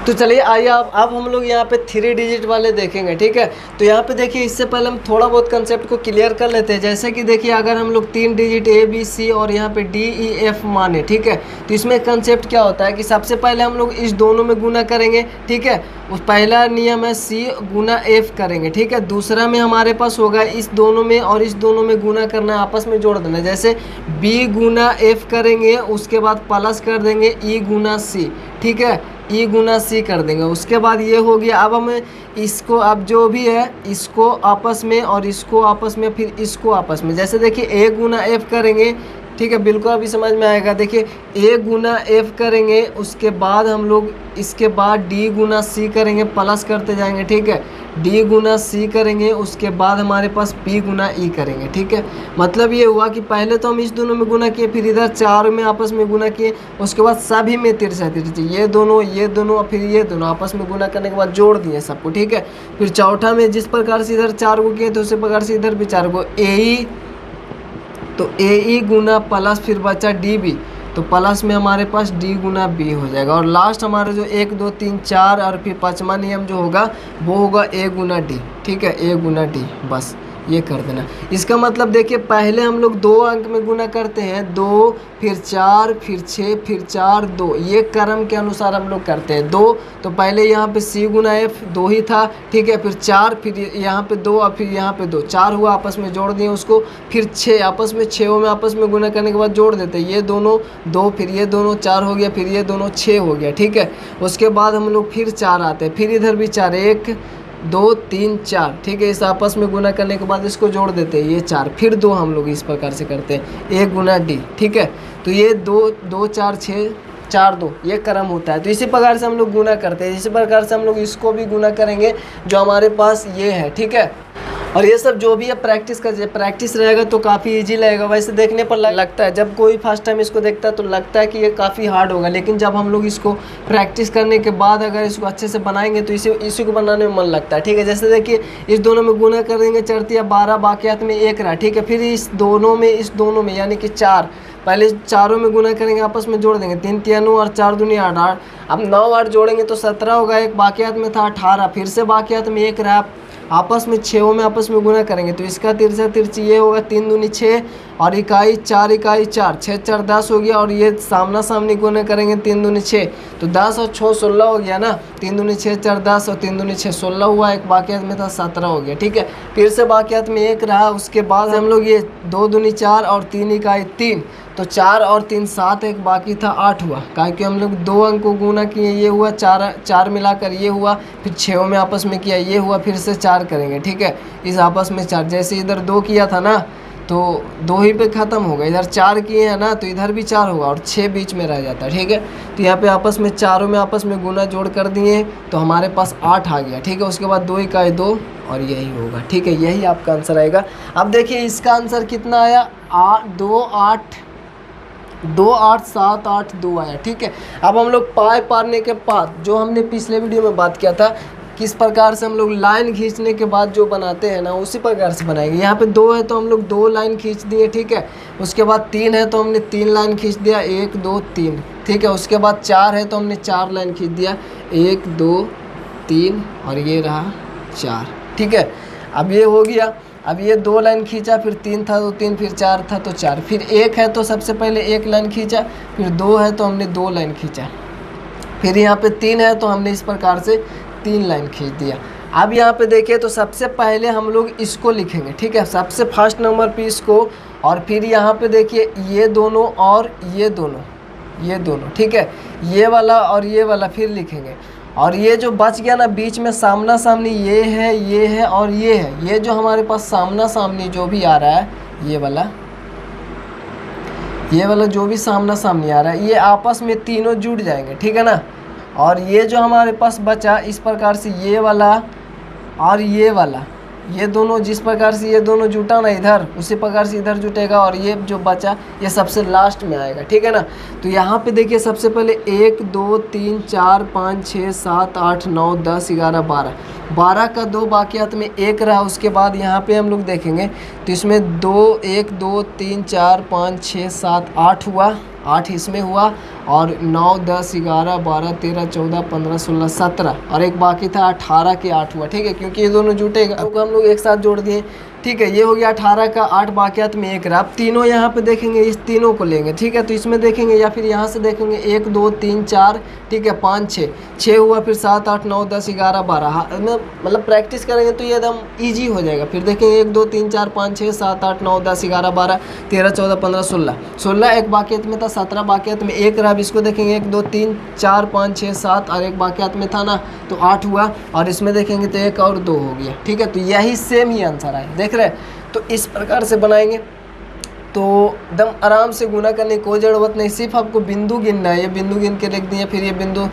तो चलिए आइए अब हम लोग यहाँ पे 3 डिजिट वाले देखेंगे, ठीक है। तो यहाँ पे देखिए इससे पहले हम थोड़ा बहुत कंसेप्ट को क्लियर कर लेते हैं। जैसे कि देखिए अगर हम लोग 3 डिजिट ABC और यहाँ पे DEF माने, ठीक है, तो इसमें कंसेप्ट क्या होता है कि सबसे पहले हम लोग इस दोनों में गुना करेंगे, ठीक है। उस पहला नियम है C गुना F करेंगे, ठीक है। दूसरा में हमारे पास होगा इस दोनों में और इस दोनों में गुना करना, आपस में जोड़ देना। जैसे B गुना F करेंगे, उसके बाद प्लस कर देंगे E गुना C, ठीक है, E गुना C कर देंगे। उसके बाद ये हो गया। अब हम इसको, अब जो भी है इसको आपस में और इसको आपस में, फिर इसको आपस में। जैसे देखिए A गुना F करेंगे, ठीक है, बिल्कुल अभी समझ में आएगा। देखिए A गुना F करेंगे, उसके बाद हम लोग इसके बाद D गुना C करेंगे, प्लस करते जाएंगे, ठीक है। D गुना C करेंगे, उसके बाद हमारे पास B गुना E करेंगे, ठीक है। मतलब ये हुआ कि पहले तो हम इस दोनों में गुना किए, फिर इधर 4 में आपस में गुना किए, उसके बाद सभी में तिरछा तिरछी, ये दोनों फिर ये दोनों आपस में गुना करने के बाद जोड़ दिए सबको, ठीक है। फिर चौथा में जिस प्रकार से इधर 4 को किए तो उसी प्रकार से इधर भी 4 को AE, तो AE गुना प्लस फिर बचा DB, तो प्लस में हमारे पास D गुना B हो जाएगा। और लास्ट हमारे जो 1 2 3 4 और फिर 5वां नियम जो होगा वो होगा A गुना D, ठीक है, A गुना D, बस ये कर देना। इसका मतलब देखिए पहले हम लोग 2 अंक में गुना करते हैं, 2 फिर 4 फिर 6 फिर 4 2, ये क्रम के अनुसार हम लोग करते हैं। 2 तो पहले यहाँ पे C गुना F 2 ही था, ठीक है, फिर 4 फिर यहाँ पे 2 और फिर यहाँ पे 2, 4 हुआ, आपस में जोड़ दिए उसको। फिर 6 आपस में, 6 में आपस में गुना करने के बाद जोड़ देते हैं, ये दोनों 2 फिर ये दोनों 4 हो गया, फिर ये दोनों 6 हो गया, ठीक है। उसके बाद हम लोग फिर 4 आते हैं, फिर इधर भी 4, 1 2 3 4, ठीक है। इस आपस में गुना करने के बाद इसको जोड़ देते हैं, ये 4 फिर 2, हम लोग इस प्रकार से करते हैं A गुना D, ठीक है। तो ये 2 2 4 6 4 2, ये क्रम होता है। तो इसी प्रकार से हम लोग गुना करते हैं। इसी प्रकार से हम लोग इसको भी गुना करेंगे जो हमारे पास ये है, ठीक है। और ये सब जो भी है प्रैक्टिस रहेगा तो काफ़ी इजी लगेगा। वैसे देखने पर लगता है, जब कोई फर्स्ट टाइम इसको देखता है तो लगता है कि ये काफ़ी हार्ड होगा, लेकिन जब हम लोग इसको प्रैक्टिस करने के बाद अगर इसको अच्छे से बनाएंगे तो इसी को बनाने में मन लगता है, ठीक है। जैसे देखिए इस दोनों में गुना करेंगे, चढ़ती 12 बाकियात में 1 रहा, ठीक है। फिर इस दोनों में यानी कि 4, पहले चारों में गुना करेंगे, आपस में जोड़ देंगे, 3 3 9 और 4 दूनी 8, अब 9 8 जोड़ेंगे तो 17 होगा। एक बाकियात में था 18, फिर से बाकियात में 1 रहा, आपस में 6 में आपस में गुना करेंगे तो इसका तिरछा तिरछी ये होगा, 3 दूनी 6 और इकाई 4 इकाई 4, 6 4 10 हो गया। और ये सामना सामनी गुना करेंगे, 3 दूनी 6 तो 10 और 6 16 हो गया ना, 3 दूनी 6 4 10 और 3 दूनी 6 16 हुआ। एक बाकियात में था 17 हो गया, ठीक है। फिर से बाकियात में 1 रहा, उसके बाद हम लोग ये 2 दूनी 4 और 3 इकाई 3, तो 4 और 3 7, एक बाकी था 8 हुआ, क्योंकि हम लोग 2 अंक को गुना किए, ये हुआ 4 मिलाकर ये हुआ, फिर 6 में आपस में किया ये हुआ, फिर से 4 करेंगे, ठीक है। इस आपस में 4, जैसे इधर 2 किया था ना तो 2 ही पे ख़त्म होगा, इधर 4 किए हैं ना तो इधर भी 4 होगा और 6 बीच में रह जाता है, ठीक है। तो यहाँ पे आपस में चारों में आपस में गुना जोड़ कर दिए तो हमारे पास 8 आ गया, ठीक है। उसके बाद 2 इकाई 2 और यही होगा, ठीक है। यही आपका आंसर आएगा। अब देखिए इसका आंसर कितना आया, 2 8 7 8 2 आया, ठीक है। अब हम लोग पाए पारने के बाद जो हमने पिछले वीडियो में बात किया था किस प्रकार से हम लोग लाइन खींचने के बाद जो बनाते हैं ना उसी प्रकार से बनाएंगे। यहाँ पे 2 है तो हम लोग 2 लाइन खींच दिए, ठीक है। उसके बाद 3 है तो हमने 3 लाइन खींच दिया, 1 2 3, ठीक है। उसके बाद 4 है तो हमने 4 लाइन खींच दिया, 1 2 3 और ये रहा 4, ठीक है। अब ये हो गया। अब ये 2 लाइन खींचा, फिर 3 था तो 3, फिर 4 था तो 4, फिर 1 है तो सबसे पहले 1 लाइन खींचा, फिर 2 है तो हमने 2 लाइन खींचा, फिर यहाँ पे 3 है तो हमने इस प्रकार से 3 लाइन खींच दिया। अब यहाँ पे देखिए तो सबसे पहले हम लोग इसको लिखेंगे, ठीक है, सबसे फर्स्ट नंबर पे इसको, और फिर यहाँ पे देखिए ये दोनों और ये दोनों, ठीक है, ये वाला और ये वाला फिर लिखेंगे। और ये जो बच गया ना बीच में सामना सामनी, ये है और ये है, ये जो हमारे पास सामना सामनी जो भी आ रहा है, ये वाला जो भी सामना सामनी आ रहा है, ये आपस में तीनों जुड़ जाएंगे, ठीक है ना। और ये जो हमारे पास बचा इस प्रकार से, ये वाला और ये वाला, ये दोनों जिस प्रकार से ये दोनों जुटा ना इधर, उसी प्रकार से इधर जुटेगा, और ये जो बचा ये सबसे लास्ट में आएगा, ठीक है ना। तो यहाँ पे देखिए सबसे पहले 1 2 3 4 5 6 7 8 9 10 11 12 का 2 बाकियात में 1 रहा। उसके बाद यहाँ पे हम लोग देखेंगे तो इसमें 2 1 2 3 4 5 6 7 8 हुआ, 8 इसमें हुआ और 9 10 11 12 13 14 15 16 17 और एक बाकी था 18 के 8 हुआ, ठीक है, क्योंकि ये दोनों जुटेगा तो हम लोग एक साथ जोड़ दिए, ठीक है। ये हो गया 18 का 8 बाकियात में 1 रहा। अब तीनों यहाँ पे देखेंगे, इस तीनों को लेंगे, ठीक है, तो इसमें देखेंगे या फिर यहाँ से देखेंगे 1 2 3 4, ठीक है, 5 6 हुआ, फिर 7 8 9 10 11 12, मतलब प्रैक्टिस करेंगे तो ये एकदम ईजी हो जाएगा। फिर देखेंगे 1 2 3 4 5 6 7 8 9 10 11 12 13 14 15 16 एक बाकियत में था, 17 बाकियत में 1 रहा। अब इसको देखेंगे 1 2 3 4 5 6 7 और एक बाकियत में था ना तो 8 हुआ, और इसमें देखेंगे तो 1 और 2 हो गया, ठीक है। तो यही सेम ही आंसर आए, देख रहे हैं। तो इस प्रकार से बनाएंगे तो एकदम आराम से गुना करने की कोई ज़रूरत नहीं, सिर्फ आपको बिंदु गिनना है। ये बिंदु गिन के लिख दिए, फिर ये बिंदु